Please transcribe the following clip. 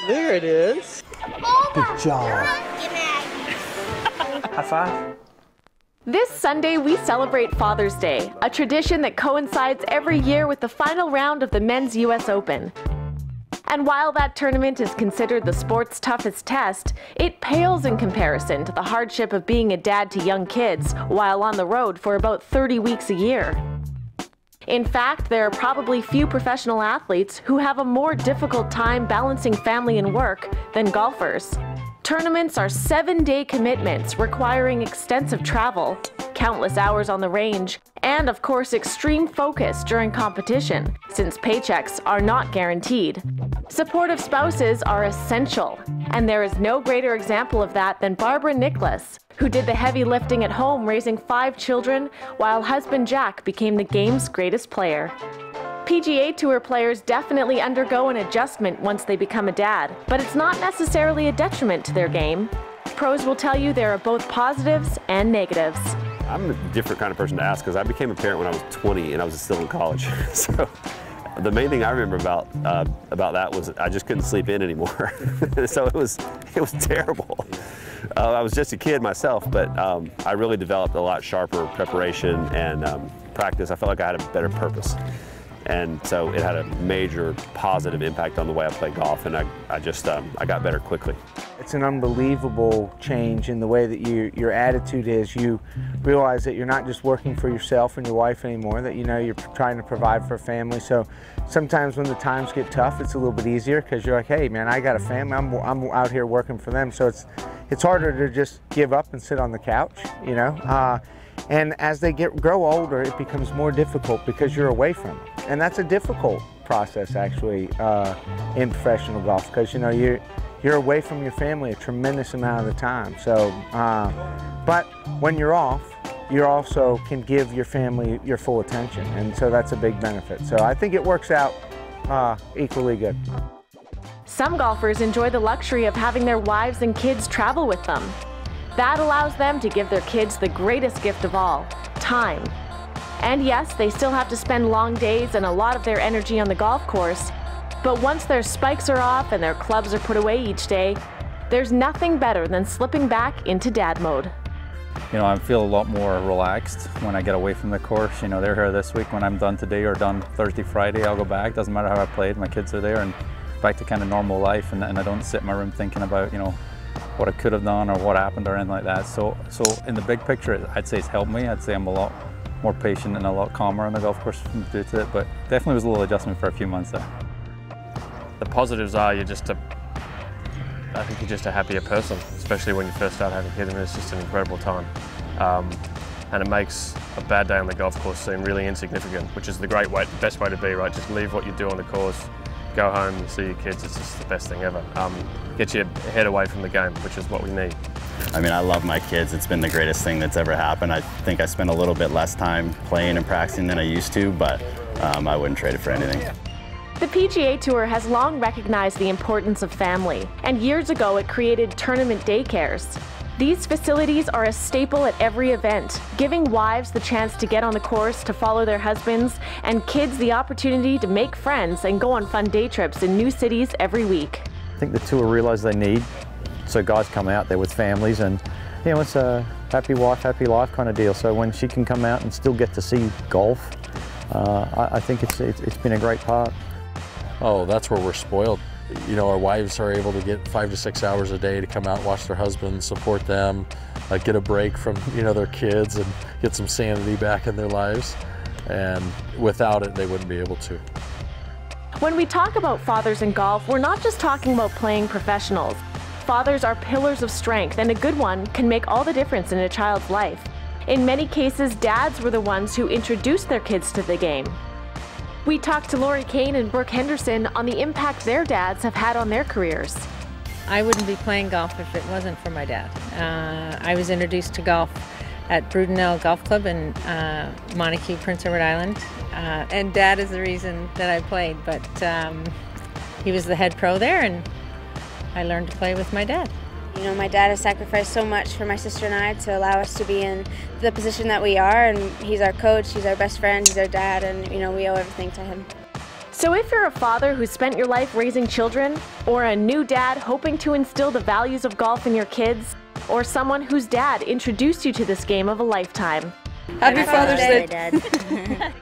There it is. Good job. High five. This Sunday, we celebrate Father's Day, a tradition that coincides every year with the final round of the Men's US Open. And while that tournament is considered the sport's toughest test, it pales in comparison to the hardship of being a dad to young kids while on the road for about 30 weeks a year. In fact, there are probably few professional athletes who have a more difficult time balancing family and work than golfers. Tournaments are 7-day commitments requiring extensive travel, countless hours on the range, and of course extreme focus during competition, since paychecks are not guaranteed. Supportive spouses are essential, and there is no greater example of that than Barbara Nicholas, who did the heavy lifting at home raising 5 children while husband Jack became the game's greatest player. PGA Tour players definitely undergo an adjustment once they become a dad, but it's not necessarily a detriment to their game. Pros will tell you there are both positives and negatives. I'm a different kind of person to ask because I became a parent when I was 20 and I was still in college. So the main thing I remember about that was I just couldn't sleep in anymore. So it was terrible. I was just a kid myself, but I really developed a lot sharper preparation and practice. I felt like I had a better purpose. And so it had a major positive impact on the way I played golf, and I got better quickly. It's an unbelievable change in the way that your attitude is. You realize that you're not just working for yourself and your wife anymore, that you know you're trying to provide for a family. So sometimes when the times get tough, it's a little bit easier because you're like, hey man, I got a family, I'm out here working for them. So it's harder to just give up and sit on the couch, you know. And as they grow older, it becomes more difficult because you're away from them. And that's a difficult process actually in professional golf because you know you're away from your family a tremendous amount of the time. So, but when you're off, you also can give your family your full attention, and so that's a big benefit. So I think it works out equally good. Some golfers enjoy the luxury of having their wives and kids travel with them. That allows them to give their kids the greatest gift of all, time. And yes, they still have to spend long days and a lot of their energy on the golf course, but once their spikes are off and their clubs are put away each day, there's nothing better than slipping back into dad mode. You know, I feel a lot more relaxed when I get away from the course. You know, they're here this week. When I'm done today or done Thursday, Friday, I'll go back. Doesn't matter how I played, my kids are there, and back to kind of normal life, and I don't sit in my room thinking about, you know, what I could have done or what happened or anything like that. So in the big picture, I'd say it's helped me. I'd say I'm a lot more patient and a lot calmer on the golf course due to it, but definitely was a little adjustment for a few months there. The positives are I think you're just a happier person, especially when you first start having kids, and it's just an incredible time. And it makes a bad day on the golf course seem really insignificant, which is the best way to be, right? Just leave what you do on the course, go home and see your kids. It's just the best thing ever. Get your head away from the game, which is what we need. I mean, I love my kids. It's been the greatest thing that's ever happened. I think I spend a little bit less time playing and practicing than I used to, but I wouldn't trade it for anything. The PGA Tour has long recognized the importance of family, and years ago it created tournament daycares. These facilities are a staple at every event, giving wives the chance to get on the course to follow their husbands, and kids the opportunity to make friends and go on fun day trips in new cities every week. I think the tour realized they need, so guys come out there with families, and you know, it's a happy wife, happy life kind of deal. So when she can come out and still get to see golf, I think it's been a great part. Oh, that's where we're spoiled. You know, our wives are able to get 5 to 6 hours a day to come out, watch their husbands, support them, get a break from, you know, their kids and get some sanity back in their lives. And without it, they wouldn't be able to. When we talk about fathers in golf, we're not just talking about playing professionals. Fathers are pillars of strength, and a good one can make all the difference in a child's life. In many cases, dads were the ones who introduced their kids to the game. We talked to Lori Kane and Brooke Henderson on the impact their dads have had on their careers. I wouldn't be playing golf if it wasn't for my dad. I was introduced to golf at Brudenell Golf Club in Montague, Prince Edward Island. And Dad is the reason that I played, but he was the head pro there, and I learned to play with my dad. You know, my dad has sacrificed so much for my sister and I to allow us to be in the position that we are, and he's our coach, he's our best friend, he's our dad, and you know, we owe everything to him. So if you're a father who spent your life raising children, or a new dad hoping to instill the values of golf in your kids, or someone whose dad introduced you to this game of a lifetime, Happy Father's Day, Dad.